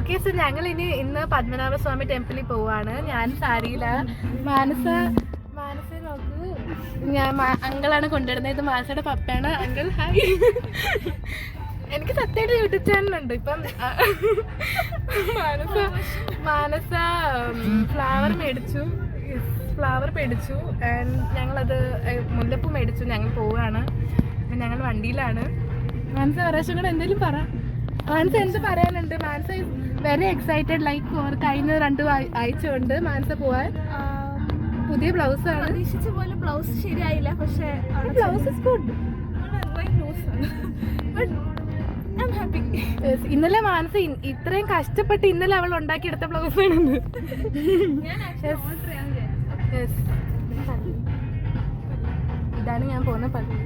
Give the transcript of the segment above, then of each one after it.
Okay, so ഞങ്ങൾ ഇന്ന് പത്മനാഭസ്വാമി ടെമ്പിളിൽ പോവാണ്. ഞാൻ സാരിയില. മാനസ നോക്ക്, ഞാൻ അങ്കിളാണ് കൊണ്ടുവരുന്നത്. ഇത് മാനസയുടെ പപ്പയാണ്. Uncle hi. എനിക്ക് സത്യമായിട്ട് യൂട്യൂബ് ചാനലുണ്ട്. ഇപ്പം മാനസ ഫ്ലവർ മേടിച്ചു ആൻഡ് ഞങ്ങളത് മുല്ലപ്പൂ മേടിച്ചു. ഞങ്ങൾ പോവുകയാണ്. ഞങ്ങൾ വണ്ടിയിലാണ്. മാനസ പ്രാവശ്യം കൂടെ എന്തെങ്കിലും പറ. മാനസ എന്ത് പറയാനുണ്ട്? മാനസ വെരി എക്സൈറ്റഡ്. ലൈക്ക് കഴിഞ്ഞ 2 ആഴ്ച കൊണ്ട് മാനസ പോവാൻ. പുതിയ ബ്ലൗസാണ്. പ്രതീക്ഷിച്ച പോലെ ബ്ലൗസ് ശരിയായില്ല, പക്ഷേ ബ്ലൗസ് ഇസ് ഗുഡ്. ഇന്നലെ മാനസ ഇത്രയും കഷ്ടപ്പെട്ട് ഇന്നലെ അവൾ ഉണ്ടാക്കിയെടുത്ത ബ്ലൗസ് ആണെന്ന്. ഇതാണ് ഞാൻ പോകുന്ന പള്ളി.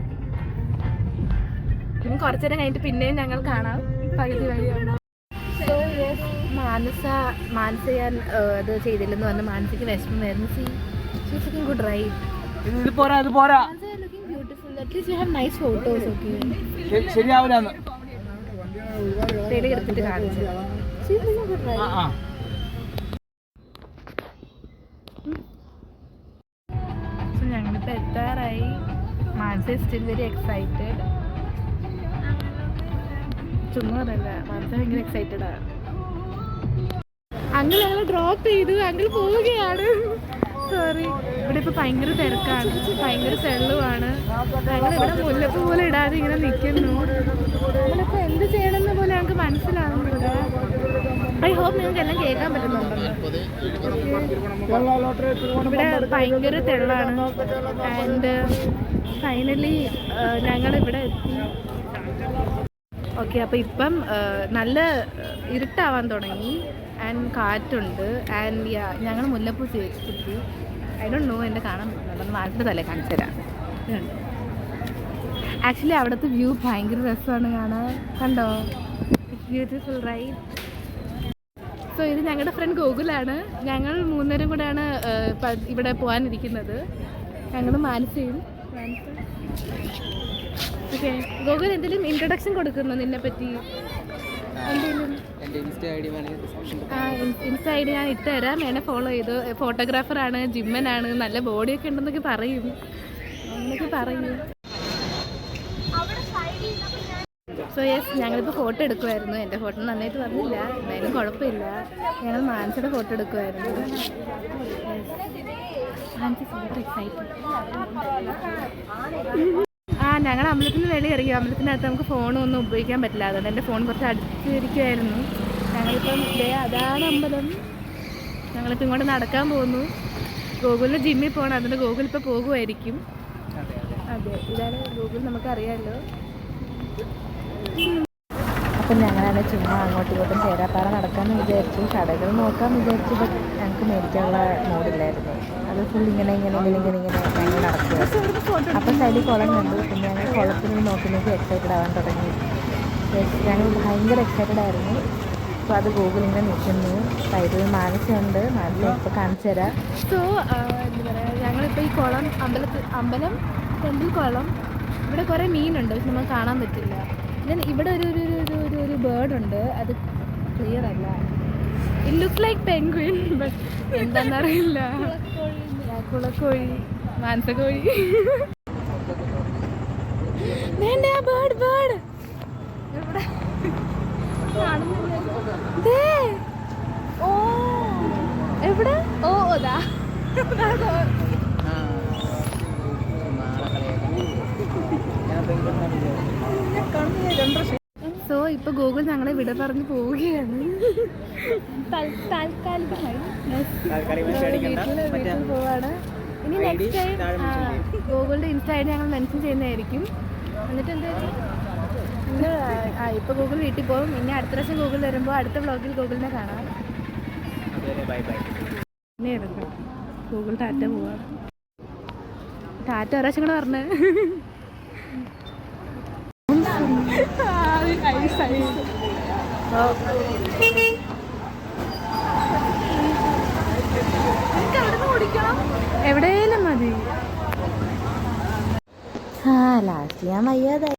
ഇനി കുറച്ചേരം കഴിഞ്ഞിട്ട് പിന്നെയും ഞങ്ങൾ കാണാം. പകുതി വഴിയാണ്. മാനസ ഞാൻ അത് ചെയ്തില്ലെന്ന് പറഞ്ഞ മാനസയ്ക്ക് വിഷമം വരുന്നു. Good right. എടുത്തിട്ട് കാണിച്ചു. ഞങ്ങളിപ്പോ എത്താറായി. Manasa still very excited. ചുമ്മാ പറയല്ല, മാനസ ഭയങ്കര എക്സൈറ്റഡാ. അങ്കിൾ ഞങ്ങൾ ഡ്രോപ്പ് ചെയ്തു. അങ്കിൾ പോവുകയാണ്. സോറി. ഇവിടെ ഇപ്പൊ ഭയങ്കര തിരക്കാണ്, ഭയങ്കര തെള്ളുവാണ്. ഞങ്ങൾ ഇവിടെ മുല്ലപ്പൂ പോലെ ഇടാതെ ഇങ്ങനെ നിൽക്കുന്നു. നമ്മളിപ്പോ എന്ത് ചെയ്യണമെന്ന് പോലെ ഞങ്ങൾക്ക് മനസ്സിലാവുന്നില്ല. ഐ ഹോപ്പ് നിങ്ങൾക്ക് എല്ലാം കേൾക്കാൻ പറ്റുന്നുണ്ടല്ലോ. ഇവിടെ ഭയങ്കര തെള്ളാണ്. ആൻഡ് ഫൈനലി ഞങ്ങളിവിടെ എത്തി. ഓക്കെ, അപ്പോൾ ഇപ്പം നല്ല ഇരുട്ടാവാൻ തുടങ്ങി ആൻഡ് കാറ്റുണ്ട്. ആൻഡ് ഞങ്ങൾ മുല്ലപ്പൂ കിട്ടി. ഐ ഡോണ്ട് നോ എൻ്റെ കാണാൻ പറ്റുന്നുണ്ടോ. നാട്ടിൻ്റെ തലേ കാണിച്ചു തരാം. ആക്ച്വലി അവിടുത്തെ വ്യൂ ഭയങ്കര രസമാണ് കാണാൻ. കണ്ടോ? Beautiful right. സോ ഇത് ഞങ്ങളുടെ ഫ്രണ്ട് ഗോകുലാണ്. ഞങ്ങൾ 3 പേരും കൂടെയാണ് ഇവിടെ പോകാനിരിക്കുന്നത്. ഞങ്ങൾ മാനസയും. ഓക്കെ, ഗോകുൽ എന്തെങ്കിലും ഇൻട്രൊഡക്ഷൻ കൊടുക്കുന്നു നിന്നെ പറ്റി? ഇൻസ്റ്റ ഐ ഡി ഞാൻ ഇട്ടുതരാം. എന്നെ ഫോളോ ചെയ്തു. ഫോട്ടോഗ്രാഫറാണ്, ജിമ്മനാണ്, നല്ല ബോഡിയൊക്കെ ഉണ്ടെന്നൊക്കെ പറയും. അങ്ങനെയൊക്കെ പറയും. സോ യെസ്, ഞങ്ങളിപ്പോൾ ഫോട്ടോ എടുക്കുമായിരുന്നു. എൻ്റെ ഫോട്ടോ നന്നായിട്ട് വന്നില്ല, എന്തായാലും കുഴപ്പമില്ല. ഞങ്ങൾ മാനസയുടെ ഫോട്ടോ എടുക്കുമായിരുന്നു. ഞങ്ങൾ അമ്പലത്തിന് വെളി ഇറങ്ങി. അമ്പലത്തിനകത്ത് നമുക്ക് ഫോണൊന്നും ഉപയോഗിക്കാൻ പറ്റില്ല. അതുകൊണ്ട് എൻ്റെ ഫോൺ കുറച്ച് അടുത്തിരിക്കുമായിരുന്നു. ഞങ്ങളിപ്പം അതാണ് അമ്പലം. ഞങ്ങളിപ്പോൾ ഇങ്ങോട്ട് നടക്കാൻ പോകുന്നു. ഗൂഗിളിൽ ജിമ്മിൽ പോകണം. അതുകൊണ്ട് ഗൂഗിൾ ഇപ്പോൾ പോകുമായിരിക്കും. അതെ, ഇതാണ് ഗൂഗിൾ, നമുക്കറിയാമല്ലോ. അപ്പം ഞങ്ങളാണ് ചുമ്മാ അങ്ങോട്ടും ഇങ്ങോട്ടും ചേരാപ്പാറ നടക്കാമെന്ന് വിചാരിച്ചു. കടകൾ നോക്കാമെന്ന് വിചാരിച്ചു. ബട്ട് ഞങ്ങൾക്ക് മേടിക്കാനുള്ള മൂഡില്ലായിരുന്നു. അത് ഫുൾ ഇങ്ങനെ ഞങ്ങൾ നടക്കുക. അപ്പം സൈഡിൽ കുളം കണ്ടു. പിന്നെ ഞങ്ങൾ കുളത്തിൽ നോക്കുമ്പോൾ എക്സൈറ്റഡ് ആവാൻ തുടങ്ങി. ഞങ്ങൾ ഭയങ്കര എക്സൈറ്റഡ് ആയിരുന്നു. അപ്പോൾ അത് ഗൂഗിൾ ഇങ്ങനെ നിൽക്കുന്നു. സൈഡിൽ മാനസയുണ്ട്. മാനസ ഇപ്പോൾ കാണിച്ചു തരാം. സോ എന്താ പറയുക, ഞങ്ങളിപ്പോൾ ഈ കുളം അമ്പലം ടെമ്പിൾ കുളം. ഇവിടെ കുറേ മീനുണ്ട്, പക്ഷെ നമുക്ക് കാണാൻ പറ്റില്ല. പിന്നെ ഇവിടെ ഒരു ബേർഡ് ഉണ്ട്. അത് ക്ലിയർ അല്ല. It looks like penguin, but എന്താണെന്നറിയില്ല. കുളക്കോഴി, മാനസകോഴി. ബേർഡ് ഇവിടെ ഓ എവിടെ? ഓ അതാ. സോ ഇപ്പൊ ഗൂഗിൾ ഞങ്ങളെ വിട പറഞ്ഞു പോവുകയാണ്. താൽക്കാലികമായി വീട്ടിൽ പോവാണ്. ഇനി നെക്സ്റ്റ് ടൈം ഗൂഗിളിന്റെ ഇൻസ്റ്റ ഐ ഡി ഞങ്ങൾ മെൻഷൻ ചെയ്യുന്നതായിരിക്കും. എന്നിട്ട് എന്തായാലും ഇപ്പൊ ഗൂഗിൾ വീട്ടിൽ പോകും. ഇനി അടുത്ത പ്രാവശ്യം ഗൂഗിൾ വരുമ്പോൾ അടുത്ത വ്ളോഗിൽ ഗൂഗിളിനെ കാണാം. പിന്നെ എടുക്കാം. ഗൂഗിൾ ടാറ്റ പോവാ. ടാറ്റ ഒരാഴ്ച കൂടെ പറഞ്ഞേ. എവിടെയെങ്കിലും മതി. ലാസ്റ്റ് ഞാൻ വയ്യാതായി.